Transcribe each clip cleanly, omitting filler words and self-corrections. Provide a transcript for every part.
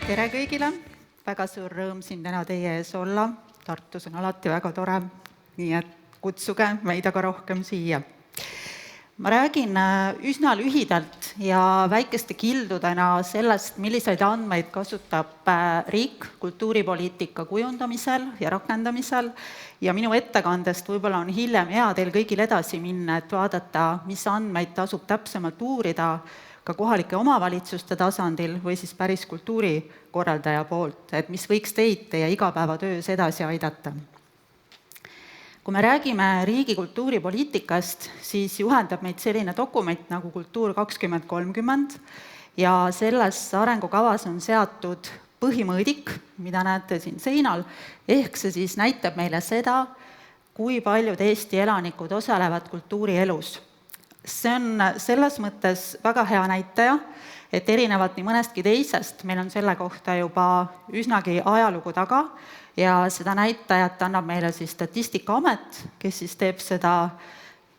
Tere kõigile! Väga suur rõõm siin täna teie ees olla. Tartus on alati väga tore, nii et kutsuge meid aga rohkem siia. Ma räägin üsna lühidalt ja väikeste kildudena sellest, milliseid andmeid kasutab riik kultuuripoliitika kujundamisel ja rakendamisel. Ja minu ettekandest võib-olla on hiljem hea teil kõigil edasi minna, et vaadata, mis andmeid tasub täpsemalt uurida ka kohalike omavalitsuste tasandil või siis päris kultuurikorraldaja poolt, et mis võiks teid teie igapäevatöös edasi aidata. Kui me räägime riigi kultuuripoliitikast, siis juhendab meid selline dokument nagu Kultuur 2030 ja selles arengukavas on seatud põhimõõdik, mida näete siin seinal, ehk see siis näitab meile seda, kui paljud Eesti elanikud osalevad kultuurielus. See on selles mõttes väga hea näitaja, et erinevalt nii mõnestki teisest, meil on selle kohta juba üsnagi ajalugu taga ja seda näitajat annab meile siis Statistikaamet, kes siis teeb seda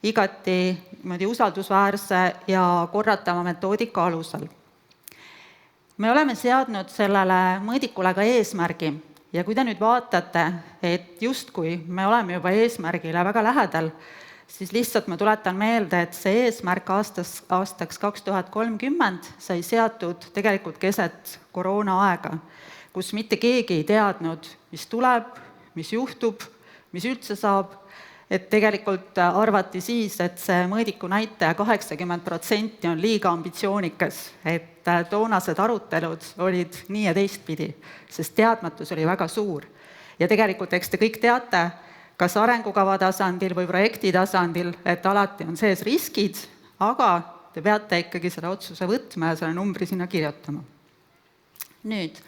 igati usaldusväärse ja korratava metoodika alusel. Me oleme seadnud sellele mõõdikule ka eesmärgi ja kui te nüüd vaatate, et justkui me oleme juba eesmärgile väga lähedal, siis lihtsalt ma tuletan meelde, et see eesmärk aastaks 2030 sai seatud tegelikult keset koroonaaega, kus mitte keegi ei teadnud, mis tuleb, mis juhtub, mis üldse saab, et tegelikult arvati siis, et see mõõdiku näitaja 80% on liiga ambitsioonikas, et toonased arutelud olid nii ja teistpidi, sest teadmatus oli väga suur. Ja tegelikult eks te kõik teate, kas arengukava tasandil või projekti tasandil, et alati on sees riskid, aga te peate ikkagi selle otsuse võtma ja selle numbri sinna kirjutama. Nüüd,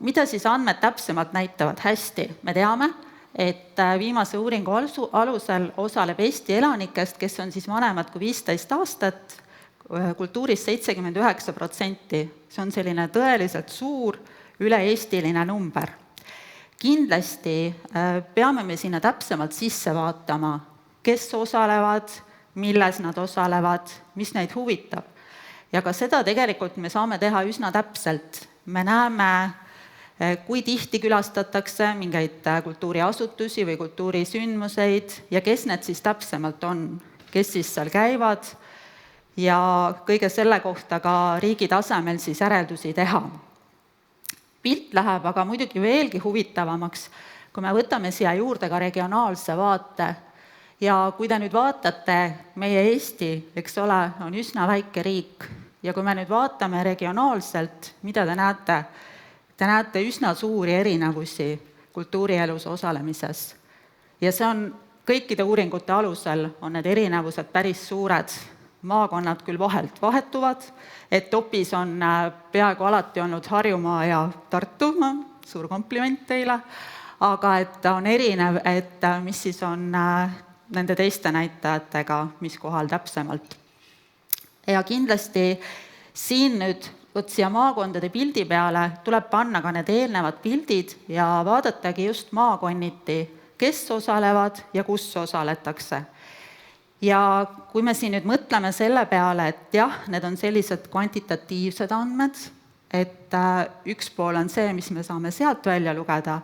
mida siis andmed täpsemalt näitavad? Hästi, me teame, et viimase uuringu alusel osaleb Eesti elanikest, kes on siis vanemad kui 15 aastat, kultuuris 79%. See on selline tõeliselt suur üle-eestiline number. Kindlasti peame me sinna täpsemalt sisse vaatama, kes osalevad, milles nad osalevad, mis neid huvitab. Ja ka seda tegelikult me saame teha üsna täpselt. Me näeme, kui tihti külastatakse mingeid kultuuriasutusi või kultuurisündmuseid ja kes need siis täpsemalt on, kes siis seal käivad ja kõige selle kohta ka riigi tasemel siis järeldusi teha. Pilt läheb aga muidugi veelgi huvitavamaks, kui me võtame siia juurde ka regionaalse vaate. Ja kui te nüüd vaatate, meie Eesti, eks ole, on üsna väike riik. Ja kui me nüüd vaatame regionaalselt, mida te näete? Te näete üsna suuri erinevusi kultuurielus osalemises. Ja see on kõikide uuringute alusel, on need erinevused päris suured. Maakonnad küll vahelt vahetuvad, et topis on peaaegu alati olnud Harjumaa ja Tartu, suur kompliment teile, aga et on erinev, et mis siis on nende teiste näitajatega, mis kohal täpsemalt. Ja kindlasti siin nüüd siia maakondade pildi peale tuleb panna ka need eelnevad pildid ja vaadatagi just maakonniti, kes osalevad ja kus osaletakse. Ja kui me siin nüüd mõtleme selle peale, et jah, need on sellised kvantitatiivsed andmed, et üks pool on see, mis me saame sealt välja lugeda,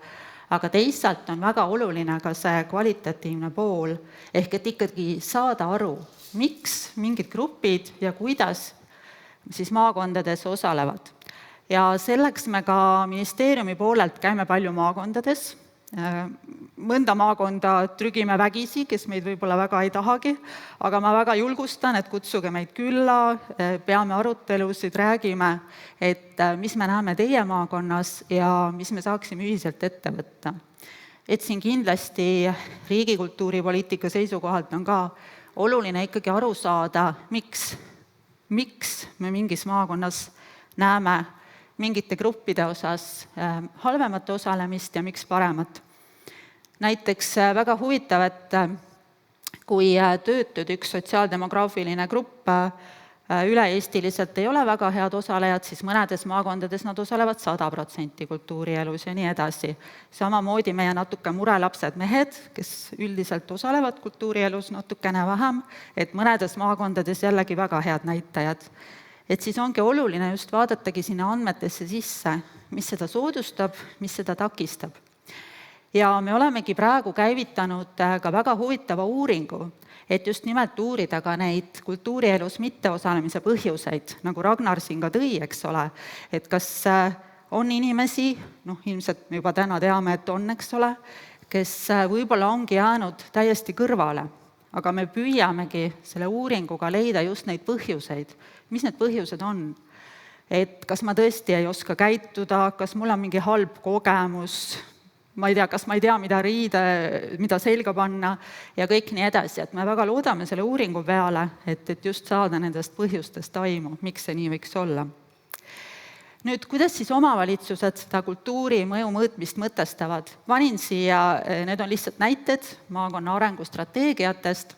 aga teisalt on väga oluline ka see kvalitatiivne pool, ehk et ikkagi saada aru, miks mingid grupid ja kuidas siis maakondades osalevad. Ja selleks me ka ministeeriumi poolelt käime palju maakondades. Mõnda maakonda trügime vägisi, kes meid võib-olla väga ei tahagi, aga ma väga julgustan, et kutsuge meid külla, peame arutelusid, räägime, et mis me näeme teie maakonnas ja mis me saaksime ühiselt ette võtta. Et siin kindlasti riigikultuuripoliitika seisukohalt on ka oluline ikkagi aru saada, miks me mingis maakonnas näeme mingite gruppide osas halvemat osalemist ja miks paremat. Näiteks väga huvitav, et kui töötud üks sotsiaaldemograafiline grupp üle-eestiliselt ei ole väga head osalejad, siis mõnedes maakondades nad osalevad 100% kultuurielus ja nii edasi. Samamoodi meie natuke murelapsed mehed, kes üldiselt osalevad kultuurielus natukene vähem, et mõnedes maakondades jällegi väga head näitajad. et siis ongi oluline just vaadatagi sinna andmetesse sisse, mis seda soodustab, mis seda takistab. Ja me olemegi praegu käivitanud ka väga huvitava uuringu, et just nimelt uurida ka neid kultuurielus mitteosalemise põhjuseid, nagu Ragnar siin ka tõi, eks ole, et kas on inimesi, ilmselt me juba täna teame, et on, eks ole, kes võib-olla ongi jäänud täiesti kõrvale, aga me püüamegi selle uuringuga leida just neid põhjuseid. Mis need põhjused on? Et kas ma tõesti ei oska käituda, kas mul on mingi halb kogemus, ma ei tea, kas ma ei tea, mida selga panna ja kõik nii edasi. Et me väga loodame selle uuringu peale, et just saada nendest põhjustest aimu, miks see nii võiks olla. Nüüd, kuidas siis omavalitsused seda kultuuri mõju mõõtmist mõtestavad? Panin siia, need on lihtsalt näited maakonna arengustrateegiatest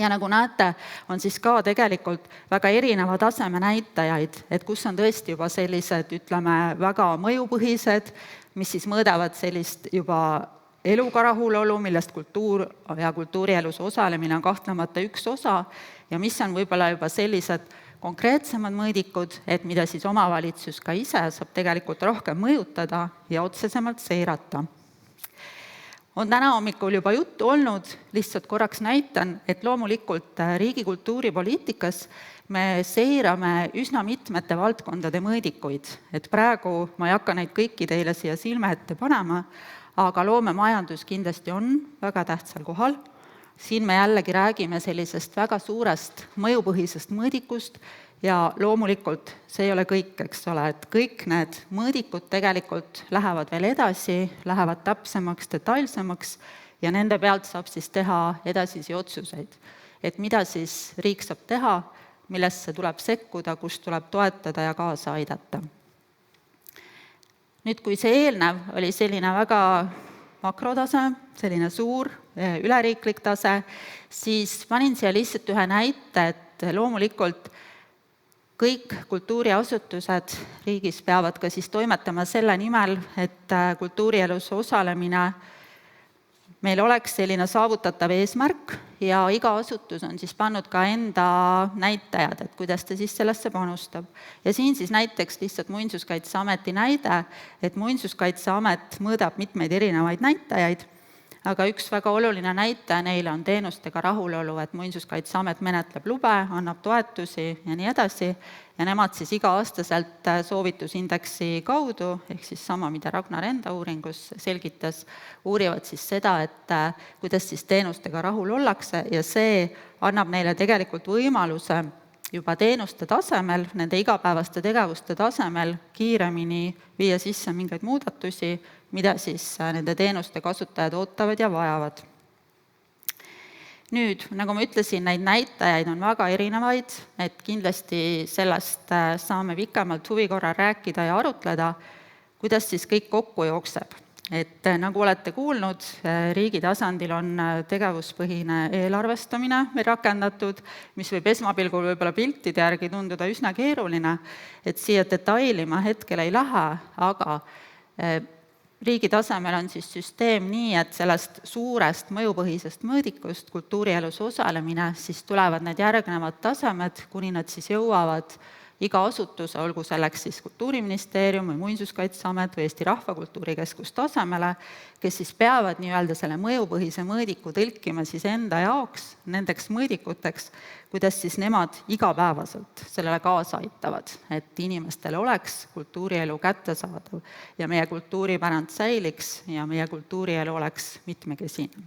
ja nagu näete, on siis ka tegelikult väga erineva taseme näitajaid, et kus on tõesti juba sellised, ütleme, väga mõjupõhised, mis siis mõõdavad sellist juba eluga rahulolu, millest kultuur ja kultuurielus osalemine on kahtlemata üks osa ja mis on võib-olla juba sellised konkreetsemad mõõdikud, et mida siis omavalitsus ka ise saab tegelikult rohkem mõjutada ja otsesemalt seirata. On täna hommikul juba juttu olnud, lihtsalt korraks näitan, et loomulikult riigi kultuuripoliitikas me seirame üsna mitmete valdkondade mõõdikuid, et praegu ma ei hakka neid kõiki teile siia silme ette panema, aga loomemajandus kindlasti on väga tähtsal kohal. Siin me jällegi räägime sellisest väga suurest mõjupõhisest mõõdikust ja loomulikult see ei ole kõik, eks ole, et kõik need mõõdikud tegelikult lähevad veel edasi, lähevad täpsemaks, detailsemaks ja nende pealt saab siis teha edasisi otsuseid. Et mida siis riik saab teha, millesse tuleb sekkuda, kust tuleb toetada ja kaasa aidata. Nüüd, kui see eelnev oli selline väga makrotase, selline suur üleriiklik tase, siis panin siia lihtsalt ühe näite, et loomulikult kõik kultuuriasutused riigis peavad ka siis toimetama selle nimel, et kultuurielus osalemine meil oleks selline saavutatav eesmärk ja iga asutus on siis pannud ka enda näitajad, et kuidas ta siis sellesse panustab. Ja siin siis näiteks lihtsalt Muinsuskaitseameti näide, et Muinsuskaitseamet mõõdab mitmeid erinevaid näitajaid, aga üks väga oluline näitaja neile on teenustega rahulolu, et Muinsuskaitseamet menetleb lube, annab toetusi ja nii edasi ja nemad siis iga-aastaselt soovitusindeksi kaudu, ehk siis sama, mida Ragnar enda uuringus selgitas, uurivad siis seda, et kuidas siis teenustega rahul ollakse ja see annab neile tegelikult võimaluse juba teenuste tasemel, nende igapäevaste tegevuste tasemel kiiremini viia sisse mingeid muudatusi, mida siis nende teenuste kasutajad ootavad ja vajavad. Nüüd, nagu ma ütlesin, neid näitajaid on väga erinevaid, et kindlasti sellest saame pikemalt huvi korral rääkida ja arutleda, kuidas siis kõik kokku jookseb. Et nagu olete kuulnud, riigi tasandil on tegevuspõhine eelarvestamine meil rakendatud, mis võib esmapilgul võib-olla piltide järgi tunduda üsna keeruline, et siia detaili ma hetkel ei lähe, aga riigi tasemel on siis süsteem nii, et sellest suurest mõjupõhisest mõõdikust kultuurielus osalemine, siis tulevad need järgnevad tasemed, kuni nad siis jõuavad iga asutuse, olgu selleks siis Kultuuriministeerium või Muinsuskaitseamet või Eesti Rahvakultuuri Keskus tasemele, kes siis peavad nii-öelda selle mõjupõhise mõõdiku tõlkima siis enda jaoks nendeks mõõdikuteks, kuidas siis nemad igapäevaselt sellele kaasa aitavad, et inimestele oleks kultuurielu kättesaadav ja meie kultuuripärand säiliks ja meie kultuurielu oleks mitmekesine.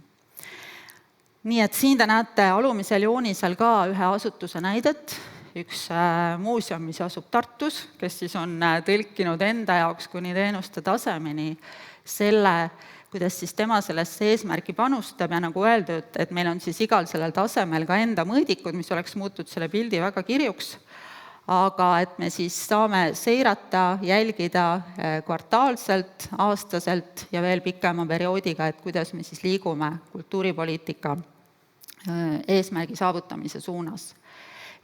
Nii et siin te näete alumisel joonisel ka ühe asutuse näidet, üks muuseum, mis asub Tartus, kes siis on tõlkinud enda jaoks kuni teenuste tasemeni selle, kuidas siis tema sellesse eesmärki panustab ja nagu öeldud, et meil on siis igal sellel tasemel ka enda mõõdikud, mis oleks muutud selle pildi väga kirjuks, aga et me siis saame seirata, jälgida kvartaalselt, aastaselt ja veel pikema perioodiga, et kuidas me siis liigume kultuuripoliitika eesmärgi saavutamise suunas.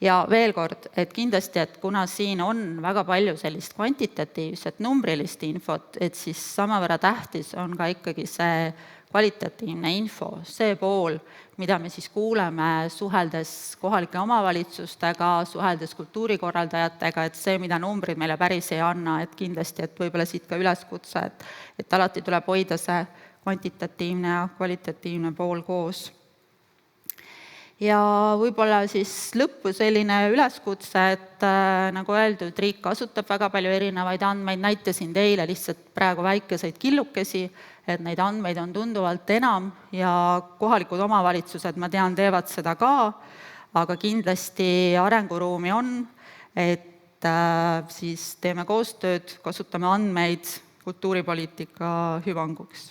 Ja veel kord, et kindlasti, et kuna siin on väga palju sellist kvantitatiivset numbrilist infot, et siis samavõrra tähtis on ka ikkagi see kvalitatiivne info, see pool, mida me siis kuuleme suheldes kohalike omavalitsustega, suheldes kultuurikorraldajatega, et see, mida numbrid meile päris ei anna, et kindlasti, et võib-olla siit ka üleskutse, et alati tuleb hoida see kvantitatiivne ja kvalitatiivne pool koos. Ja võib-olla siis lõppu selline üleskutse, et nagu öeldud, riik kasutab väga palju erinevaid andmeid, näitasin teile lihtsalt praegu väikeseid killukesi, et neid andmeid on tunduvalt enam ja kohalikud omavalitsused, ma tean, teevad seda ka, aga kindlasti arenguruumi on, et siis teeme koostööd, kasutame andmeid kultuuripoliitika hüvanguks.